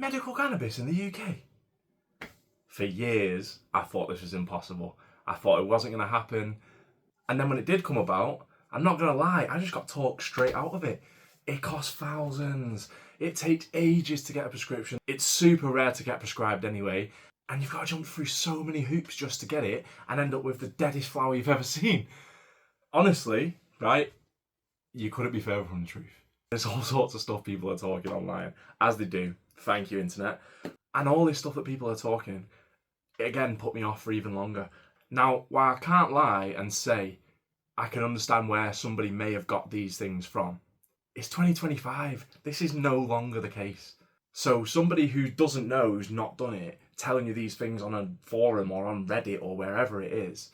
medical cannabis in the UK. For years, I thought this was impossible. I thought it wasn't going to happen. And then when it did come about, I'm not going to lie, I just got talked straight out of it. It costs thousands. It takes ages to get a prescription. It's super rare to get prescribed anyway. And you've got to jump through so many hoops just to get it and end up with the deadest flower you've ever seen. Honestly, right, you couldn't be further from the truth. There's all sorts of stuff people are talking online, as they do. Thank you, internet. And all this stuff that people are talking, it again put me off for even longer. Now, while I can't lie and say I can understand where somebody may have got these things from, it's 2025. This is no longer the case. So somebody who doesn't know, who's not done it, telling you these things on a forum or on Reddit or wherever it is,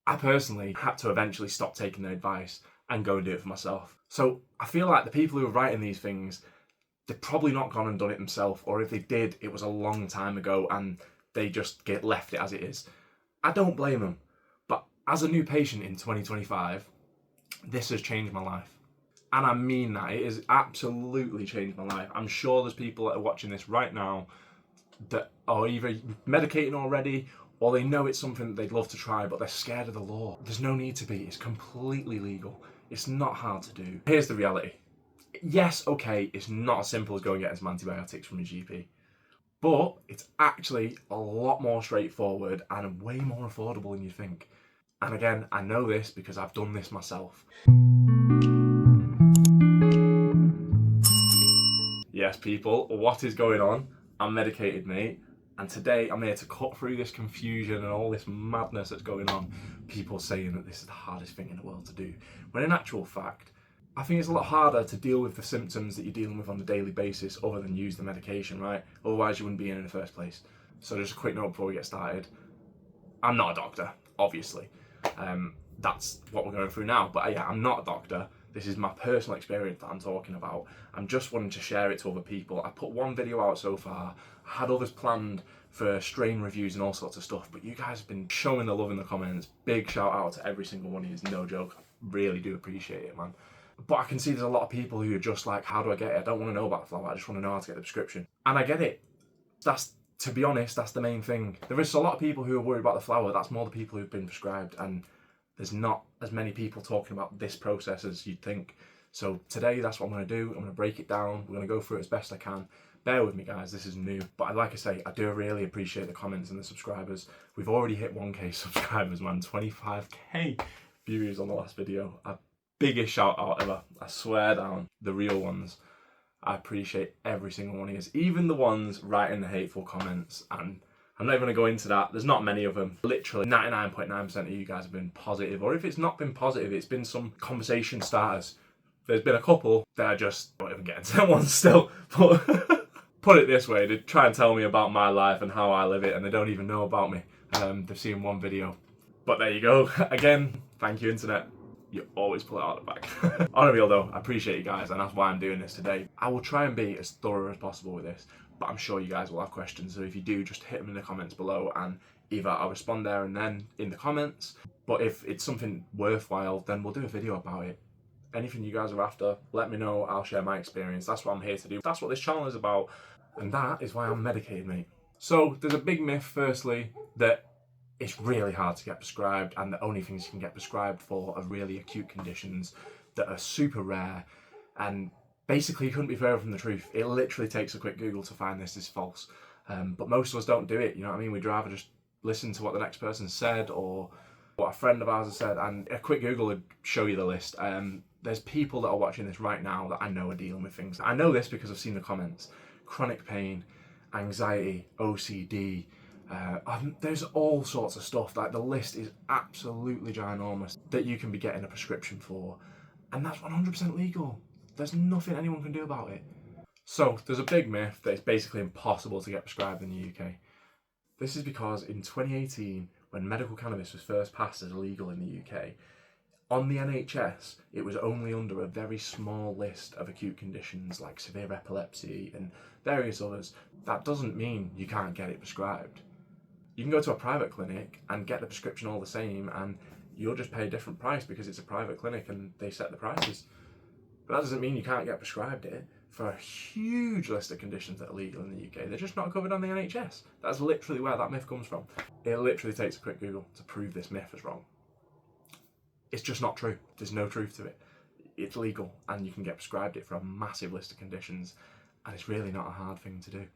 I personally had to eventually stop taking their advice and go and do it for myself. So I feel like the people who are writing these things, they've probably not gone and done it themselves, or if they did, it was a long time ago and they just left it as it is. I don't blame them. But as a new patient in 2025, this has changed my life. And I mean that. It has absolutely changed my life. I'm sure there's people that are watching this right now that are either medicating already or they know it's something that they'd love to try, but they're scared of the law. There's no need to be. It's completely legal. It's not hard to do. Here's the reality. Yes, okay, it's not as simple as going and getting some antibiotics from your GP. But it's actually a lot more straightforward and way more affordable than you think. And again, I know this because I've done this myself. Yes, people, what is going on? I'm medicated, mate. And today I'm here to cut through this confusion and all this madness that's going on. People saying that this is the hardest thing in the world to do. When in actual fact, I think it's a lot harder to deal with the symptoms that you're dealing with on a daily basis other than use the medication, right? Otherwise you wouldn't be in the first place. So just a quick note before we get started. I'm not a doctor, obviously. That's what we're going through now. But yeah, I'm not a doctor. This is my personal experience that I'm talking about. I'm just wanting to share it to other people. I put one video out so far. I had others planned for strain reviews and all sorts of stuff, but you guys have been showing the love in the comments. Big shout out to every single one of you, no joke. I really do appreciate it, man. But I can see there's a lot of people who are just like, how do I get it? I don't want to know about the flower, I just want to know how to get the prescription. And I get it. To be honest, that's the main thing. There is a lot of people who are worried about the flower. That's more the people who've been prescribed, and there's not as many people talking about this process as you'd think. So today, that's what I'm going to do. I'm going to break it down. We're going to go through it as best I can. Bear with me, guys. This is new. But like I say, I do really appreciate the comments and the subscribers. We've already hit 1K subscribers, man. 25K views on the last video. Biggest shout out ever. I swear down. The real ones. I appreciate every single one of you. Even the ones writing the hateful comments. And I'm not even going to go into that. There's not many of them. Literally 99.9% of you guys have been positive. Or if it's not been positive, it's been some conversation starters. There's been a couple that I just don't even get into that one still. But put it this way, they try and tell me about my life and how I live it, and they don't even know about me. They've seen one video. But there you go. Again, thank you, internet. You always pull it out of the bag. On a real though, I appreciate you guys, and that's why I'm doing this today. I will try and be as thorough as possible with this, but I'm sure you guys will have questions. So if you do, just hit them in the comments below, and either I'll respond there and then in the comments. But if it's something worthwhile, then we'll do a video about it. Anything you guys are after, let me know. I'll share my experience. That's what I'm here to do. That's what this channel is about. And that is why I'm medicated, mate. So there's a big myth, firstly, that it's really hard to get prescribed, and the only things you can get prescribed for are really acute conditions that are super rare, and basically you couldn't be further from the truth. It literally takes a quick Google to find this is false. But most of us don't do it, you know what I mean? We'd rather just listen to what the next person said or what a friend of ours has said, and a quick Google would show you the list. There's people that are watching this right now that I know are dealing with things. I know this because I've seen the comments. Chronic pain, anxiety, OCD, there's all sorts of stuff. Like, the list is absolutely ginormous that you can be getting a prescription for, and that's 100% legal. There's nothing anyone can do about it. So there's a big myth that it's basically impossible to get prescribed in the UK. This is because in 2018, when medical cannabis was first passed as illegal in the UK, on the NHS, it was only under a very small list of acute conditions like severe epilepsy and various others. That doesn't mean you can't get it prescribed. You can go to a private clinic and get the prescription all the same, and you'll just pay a different price because it's a private clinic and they set the prices. But that doesn't mean you can't get prescribed it. for a huge list of conditions that are legal in the UK. They're just not covered on the NHS. That's literally where that myth comes from. It literally takes a quick Google to prove this myth is wrong. It's just not true. There's no truth to it. It's legal and you can get prescribed it for a massive list of conditions, and it's really not a hard thing to do.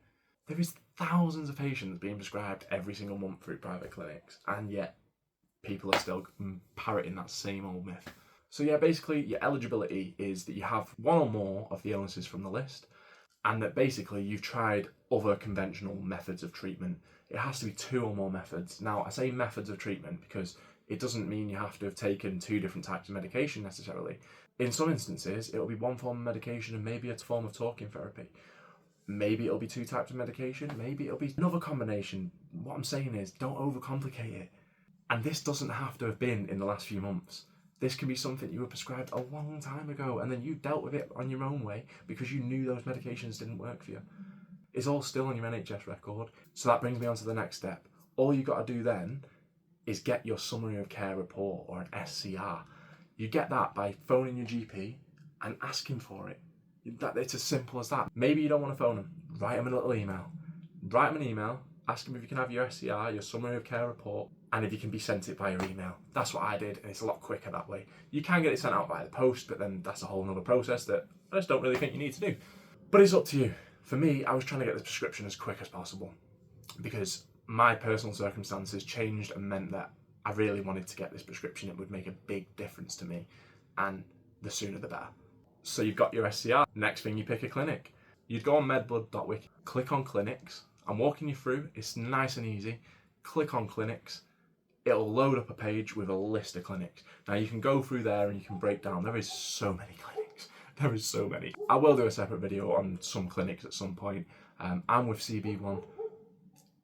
There is thousands of patients being prescribed every single month through private clinics, and yet people are still parroting that same old myth. So yeah, basically your eligibility is that you have one or more of the illnesses from the list, and that basically you've tried other conventional methods of treatment. It has to be 2 or more methods. Now, I say methods of treatment because it doesn't mean you have to have taken 2 different types of medication necessarily. In some instances, it'll be 1 form of medication and maybe a form of talking therapy. Maybe it'll be 2 types of medication, maybe it'll be another combination. What I'm saying is, don't overcomplicate it. And this doesn't have to have been in the last few months. This can be something you were prescribed a long time ago and then you dealt with it on your own way because you knew those medications didn't work for you. It's all still on your NHS record. So that brings me on to the next step. All you got to do then is get your summary of care report, or an SCR. You get that by phoning your GP and asking for it. It's as simple as that. Maybe you don't want to phone them. Write them a little email. Write them an email. Ask them if you can have your SCR, your summary of care report, and if you can be sent it via email. That's what I did, and it's a lot quicker that way. You can get it sent out by the post, but then that's a whole other process that I just don't really think you need to do. But it's up to you. For me, I was trying to get this prescription as quick as possible because my personal circumstances changed and meant that I really wanted to get this prescription. It would make a big difference to me, and the sooner the better. So you've got your SCR. Next thing, you pick a clinic. You'd go on medblood.wiki, click on clinics. I'm walking you through. It's nice and easy. Click on clinics. It'll load up a page with a list of clinics. Now you can go through there and you can break down. There is so many clinics. There is so many. I will do a separate video on some clinics at some point. I'm with CB1.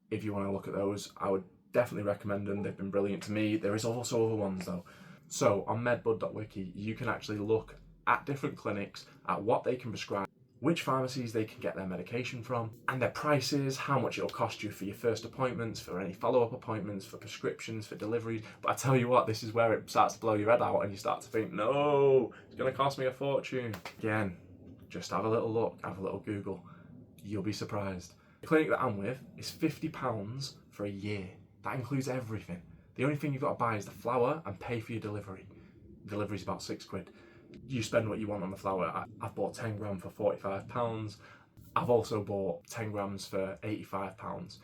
If you want to look at those, I would definitely recommend them. They've been brilliant to me. There is also other ones though. So on medblood.wiki, you can actually look at different clinics, at what they can prescribe, which pharmacies they can get their medication from, and their prices, how much it'll cost you for your first appointments, for any follow-up appointments, for prescriptions, for deliveries. But I tell you what, this is where it starts to blow your head out and you start to think, no, it's going to cost me a fortune. Again, just have a little look, have a little Google. You'll be surprised. The clinic that I'm with is £50 for a year. That includes everything. The only thing you've got to buy is the flour and pay for your delivery. Delivery's about £6. You spend what you want on the flour. I've bought 10 gram for £45. I've also bought 10 grams for £85.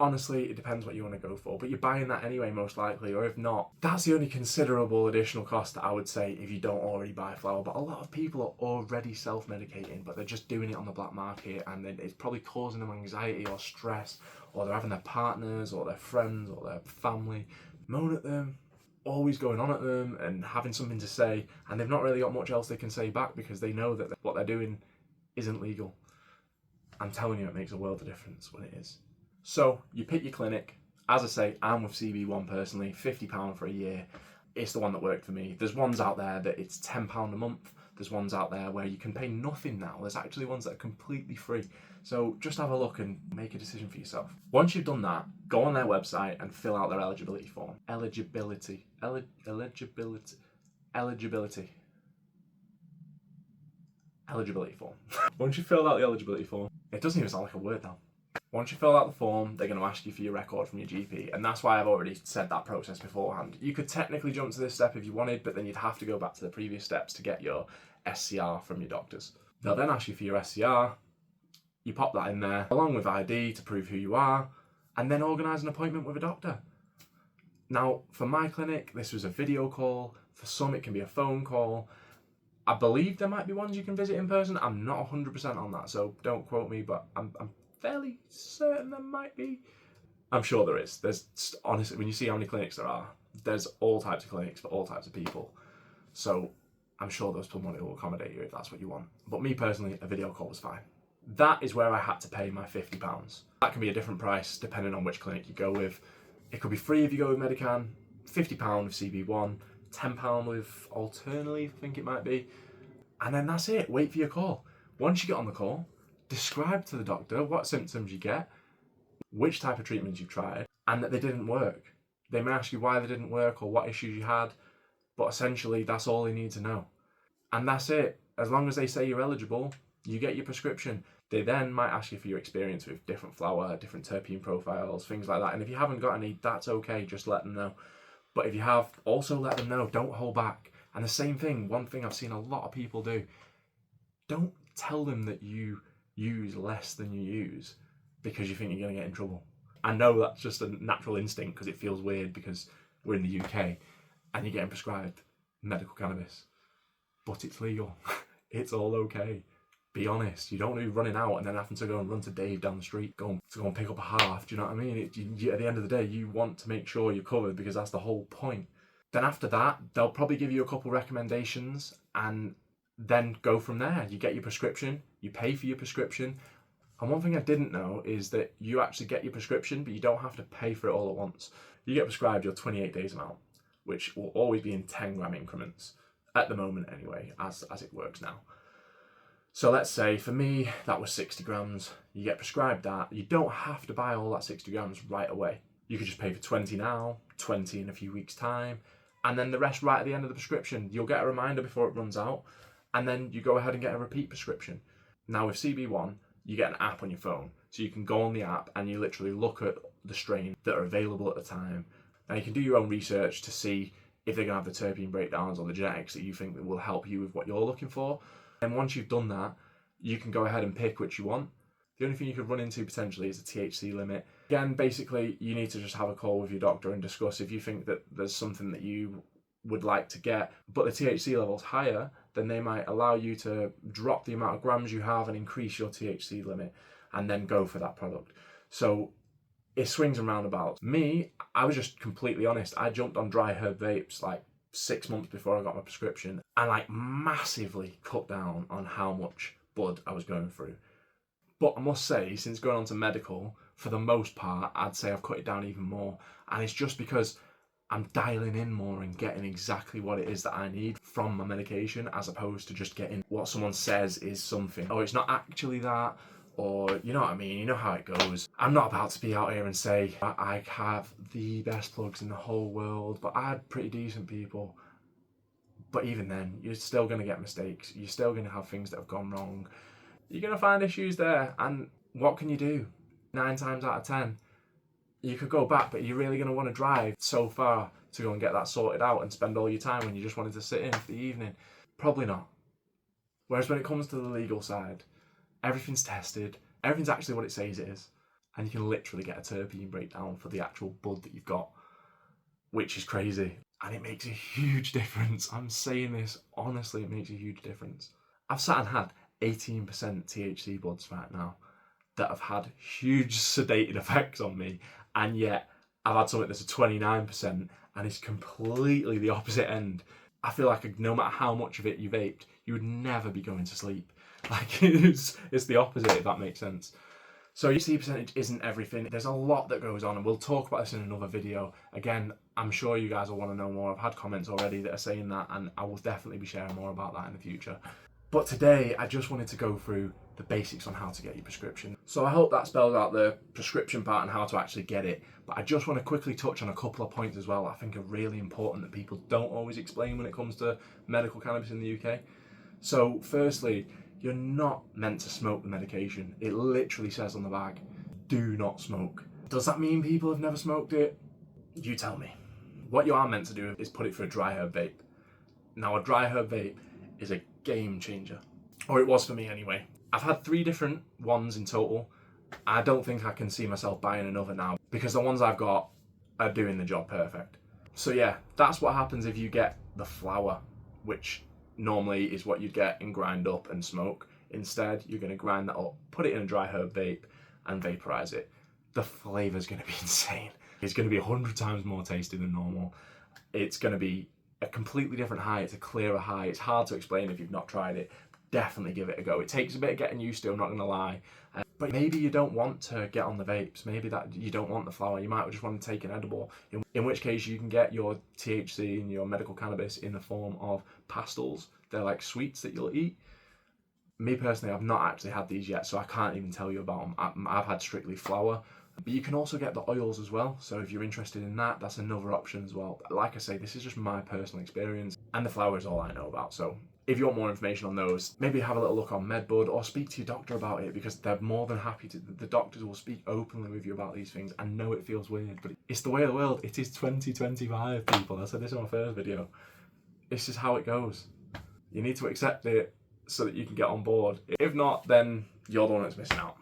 Honestly, it depends what you want to go for, but you're buying that anyway, most likely, or if not, that's the only considerable additional cost that I would say if you don't already buy flour. But a lot of people are already self-medicating, but they're just doing it on the black market, and then it's probably causing them anxiety or stress, or they're having their partners or their friends or their family moan at them, always going on at them and having something to say, and they've not really got much else they can say back because they know that what they're doing isn't legal. I'm telling you, it makes a world of difference when it is. So you pick your clinic. As I say, I'm with CB1 personally, £50 for a year. It's the one that worked for me. There's ones out there that it's £10 a month. There's ones out there where you can pay nothing now. There's actually ones that are completely free. So just have a look and make a decision for yourself. Once you've done that, go on their website and fill out their eligibility form. Eligibility form. Once you fill out the eligibility form, it doesn't even sound like a word now. Once you fill out the form, they're going to ask you for your record from your GP, and that's why I've already said that process beforehand. You could technically jump to this step if you wanted, but then you'd have to go back to the previous steps to get your SCR from your doctors. They'll then ask you for your SCR, you pop that in there, along with ID to prove who you are, and then organise an appointment with a doctor. Now, for my clinic, this was a video call. For some, it can be a phone call. I believe there might be ones you can visit in person. I'm not 100% on that, so don't quote me, but I'm fairly certain there might be. I'm sure there is. There's honestly, when you see how many clinics there are, there's all types of clinics for all types of people. So I'm sure there's someone who will accommodate you if that's what you want. But me personally, a video call was fine. That is where I had to pay my £50. That can be a different price depending on which clinic you go with. It could be free if you go with Medican, £50 with CB1, £10 with Alternative, I think it might be. And then that's it. Wait for your call. Once you get on the call, describe to the doctor what symptoms you get, which type of treatments you've tried, and that they didn't work. They may ask you why they didn't work or what issues you had, but essentially that's all they need to know. And that's it. As long as they say you're eligible, You get your prescription. They then might ask you for your experience with different flower, different terpene profiles, things like that. And if you haven't got any, that's okay, just let them know. But if you have, also let them know, don't hold back. And the same thing, one thing I've seen a lot of people do, don't tell them that you use less than you use because you think you're going to get in trouble. I know that's just a natural instinct because it feels weird because we're in the UK and you're getting prescribed medical cannabis, but it's legal. It's all okay. Be honest. You don't want to be running out and then having to go and run to Dave down the street, go and pick up a half. Do you know what I mean? At the end of the day, you want to make sure you're covered because that's the whole point. Then after that, they'll probably give you a couple recommendations and then go from there. You get your prescription, you pay for your prescription. And one thing I didn't know is that you actually get your prescription, but you don't have to pay for it all at once. You get prescribed your 28 days amount, which will always be in 10 gram increments, at the moment anyway, as it works now. So let's say for me, that was 60 grams. You get prescribed that. You don't have to buy all that 60 grams right away. You could just pay for 20 now, 20 in a few weeks' time, and then the rest right at the end of the prescription. You'll get a reminder before it runs out, and then you go ahead and get a repeat prescription. Now with CB1, you get an app on your phone. So you can go on the app and you literally look at the strain that are available at the time. Now you can do your own research to see if they're going to have the terpene breakdowns or the genetics that you think that will help you with what you're looking for. And once you've done that, you can go ahead and pick which you want. The only thing you could run into potentially is the THC limit. Again, basically, you need to just have a call with your doctor and discuss if you think that there's something that you would like to get, but the THC level's higher, then they might allow you to drop the amount of grams you have and increase your THC limit and then go for that product. So it swings and roundabouts. Me, I was just completely honest. I jumped on dry herb vapes like 6 months before I got my prescription and like massively cut down on how much bud I was going through. But I must say, since going on to medical, for the most part, I'd say I've cut it down even more. And it's just because I'm dialing in more and getting exactly what it is that I need from my medication, as opposed to just getting what someone says is something. Oh, it's not actually that, or you know what I mean, you know how it goes. I'm not about to be out here and say I have the best plugs in the whole world, but I had pretty decent people. But even then, you're still going to get mistakes. You're still going to have things that have gone wrong. You're going to find issues there, and what can you do? 9 times out of 10, you could go back, but you're really going to want to drive so far to go and get that sorted out and spend all your time when you just wanted to sit in for the evening? Probably not. Whereas when it comes to the legal side, everything's tested, everything's actually what it says it is, and you can literally get a terpene breakdown for the actual bud that you've got, which is crazy. And it makes a huge difference. I'm saying this honestly, it makes a huge difference. I've sat and had 18% THC buds right now that have had huge sedating effects on me, and yet I've had something that's a 29% and it's completely the opposite end. I feel like no matter how much of it you vaped, you would never be going to sleep. Like it's the opposite, if that makes sense. So THC percentage isn't everything. There's a lot that goes on, and we'll talk about this in another video. Again, I'm sure you guys will want to know more. I've had comments already that are saying that, and I will definitely be sharing more about that in the future. But today, I just wanted to go through the basics on how to get your prescription. So I hope that spells out the prescription part and how to actually get it. But I just want to quickly touch on a couple of points as well I think are really important that people don't always explain when it comes to medical cannabis in the UK. So firstly, you're not meant to smoke the medication. It literally says on the bag, do not smoke. Does that mean people have never smoked it? You tell me. What you are meant to do is put it through a dry herb vape. Now a dry herb vape is a game changer, or it was for me anyway. I've had 3 different ones in total. I don't think I can see myself buying another now because the ones I've got are doing the job perfect. So yeah, that's what happens if you get the flower, which normally is what you'd get and grind up and smoke. Instead, you're going to grind that up, put it in a dry herb vape and vaporize it. The flavor's going to be insane. It's going to be 100 times more tasty than normal. It's going to be a completely different high. It's a clearer high. It's hard to explain if you've not tried it. Definitely give it a go. It takes a bit of getting used to, I'm not going to lie. But maybe you don't want to get on the vapes. Maybe that you don't want the flower. You might just want to take an edible, in which case you can get your THC and your medical cannabis in the form of pastils. They're like sweets that you'll eat. Me personally, I've not actually had these yet, so I can't even tell you about them. I've had strictly flower. But you can also get the oils as well, so if you're interested in that, that's another option as well. Like I say, this is just my personal experience, and the flower is all I know about, so If you want more information on those, maybe have a little look on MedBud or speak to your doctor about it, because they're more than happy to. The doctors will speak openly with you about these things. I know it feels weird, but it's the way of the world. It is 2025, people. I said this in my first video. It's just how it goes. You need to accept it so that you can get on board. If not, then you're the one that's missing out.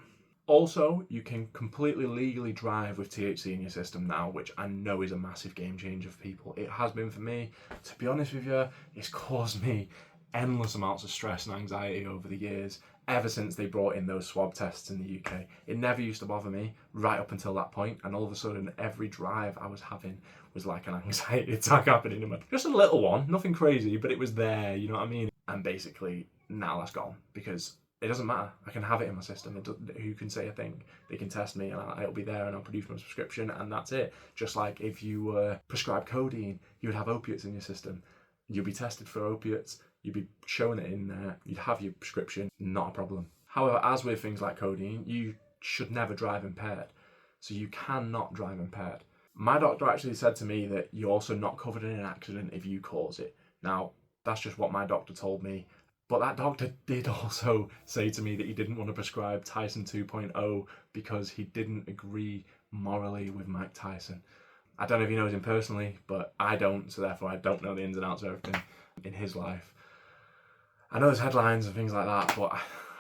Also, you can completely legally drive with THC in your system now, which I know is a massive game changer for people. It has been for me. To be honest with you, it's caused me endless amounts of stress and anxiety over the years, ever since they brought in those swab tests in the UK. It never used to bother me right up until that point, and all of a sudden every drive I was having was like an anxiety attack happening in my... Just a little one, nothing crazy, but it was there, you know what I mean? And basically now that's gone, because it doesn't matter. I can have it in my system. Who can say a thing? They can test me and it'll be there, and I'll produce my prescription, and that's it. Just like if you were prescribed codeine, you would have opiates in your system. You'd be tested for opiates. You'd be showing it in there. You'd have your prescription. Not a problem. However, as with things like codeine, you should never drive impaired. So you cannot drive impaired. My doctor actually said to me that you're also not covered in an accident if you cause it. Now, that's just what my doctor told me. But that doctor did also say to me that he didn't want to prescribe Tyson 2.0 because he didn't agree morally with Mike Tyson. I don't know if he knows him personally, but I don't, so therefore I don't know the ins and outs of everything in his life. I know there's headlines and things like that, but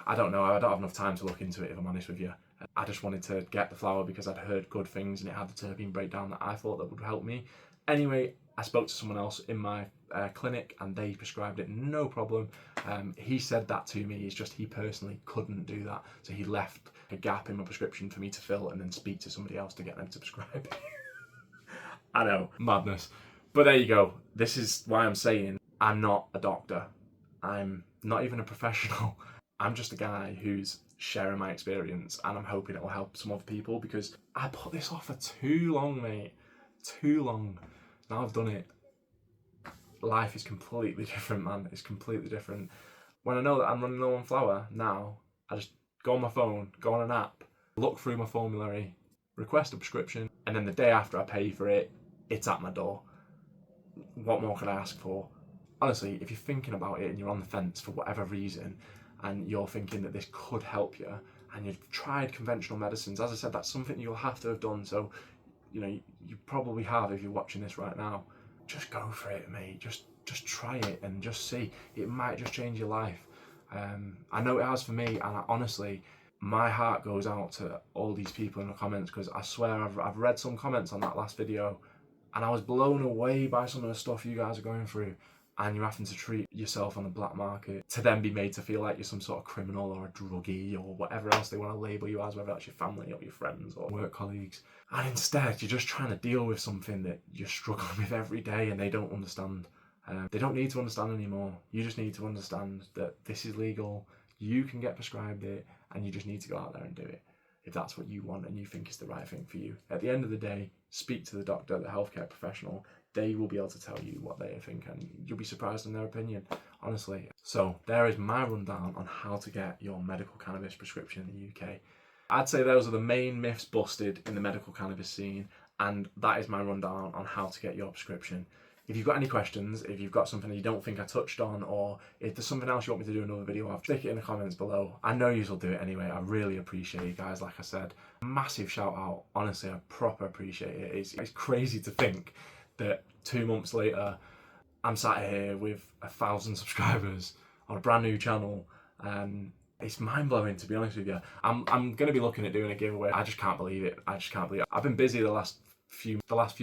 I don't know. I don't have enough time to look into it, if I'm honest with you. I just wanted to get the flower because I'd heard good things and it had the terpene breakdown that I thought that would help me. Anyway, I spoke to someone else in my clinic and they prescribed it, no problem. He said that to me, it's just he personally couldn't do that. So he left a gap in my prescription for me to fill and then speak to somebody else to get them to prescribe. I know, madness. But there you go. This is why I'm saying I'm not a doctor. I'm not even a professional. I'm just a guy who's sharing my experience, and I'm hoping it will help some other people, because I put this off for too long, mate. Too long. Now I've done it. Life is completely different, man. It's completely different. When I know that I'm running low on flour now, I just go on my phone, go on an app, look through my formulary, request a prescription, and then the day after I pay for it, it's at my door. What more could I ask for? Honestly, if you're thinking about it and you're on the fence for whatever reason, and you're thinking that this could help you, and you've tried conventional medicines, as I said, that's something you'll have to have done, so you know, you probably have if you're watching this right now. Just go for it, mate. Just try it and just see. It might just change your life. I know it has for me, and honestly, my heart goes out to all these people in the comments, because I swear I've read some comments on that last video and I was blown away by some of the stuff you guys are going through, and you're having to treat yourself on the black market to then be made to feel like you're some sort of criminal or a druggie or whatever else they want to label you as, whether that's your family or your friends or work colleagues. And instead, you're just trying to deal with something that you're struggling with every day, and they don't understand. They don't need to understand anymore. You just need to understand that this is legal, you can get prescribed it, and you just need to go out there and do it if that's what you want and you think is the right thing for you. At the end of the day, speak to the doctor, the healthcare professional. They will be able to tell you what they think, and you'll be surprised in their opinion, honestly. So there is my rundown on how to get your medical cannabis prescription in the UK. I'd say those are the main myths busted in the medical cannabis scene, and that is my rundown on how to get your prescription. If you've got any questions, if you've got something that you don't think I touched on, or if there's something else you want me to do another video of, stick it in the comments below. I know you'll do it anyway. I really appreciate you guys, like I said. Massive shout out. Honestly, I proper appreciate it. It's crazy to think that 2 months later, I'm sat here with 1,000 subscribers on a brand new channel. It's mind-blowing, to be honest with you. I'm going to be looking at doing a giveaway. I just can't believe it. I just can't believe it. I've been busy the last few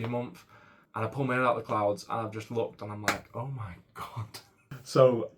months, and I pulled my head out of the clouds, and I've just looked, and I'm like, oh my God. So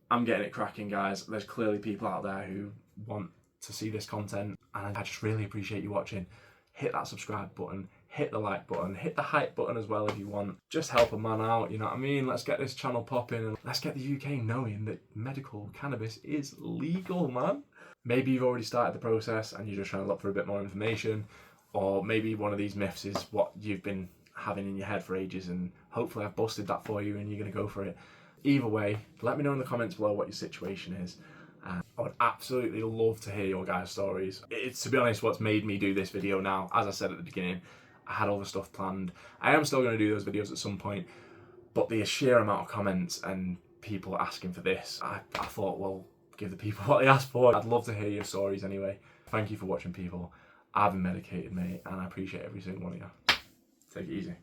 I'm getting it cracking, guys. There's clearly people out there who want to see this content, and I just really appreciate you watching. Hit that subscribe button, hit the like button, hit the hype button as well if you want. Just help a man out, you know what I mean? Let's get this channel popping, and let's get the UK knowing that medical cannabis is legal, man. Maybe you've already started the process and you're just trying to look for a bit more information, or maybe one of these myths is what you've been having in your head for ages, and hopefully I've busted that for you and you're going to go for it. Either way, let me know in the comments below what your situation is. I would absolutely love to hear your guys' stories. It's, to be honest, what's made me do this video now. As I said at the beginning, I had all the stuff planned. I am still going to do those videos at some point, but the sheer amount of comments and people asking for this. I thought, well, give the people what they asked for. I'd love to hear your stories anyway. Thank you for watching, people. I've been medicated, mate, and I appreciate every single one of you. Take it easy.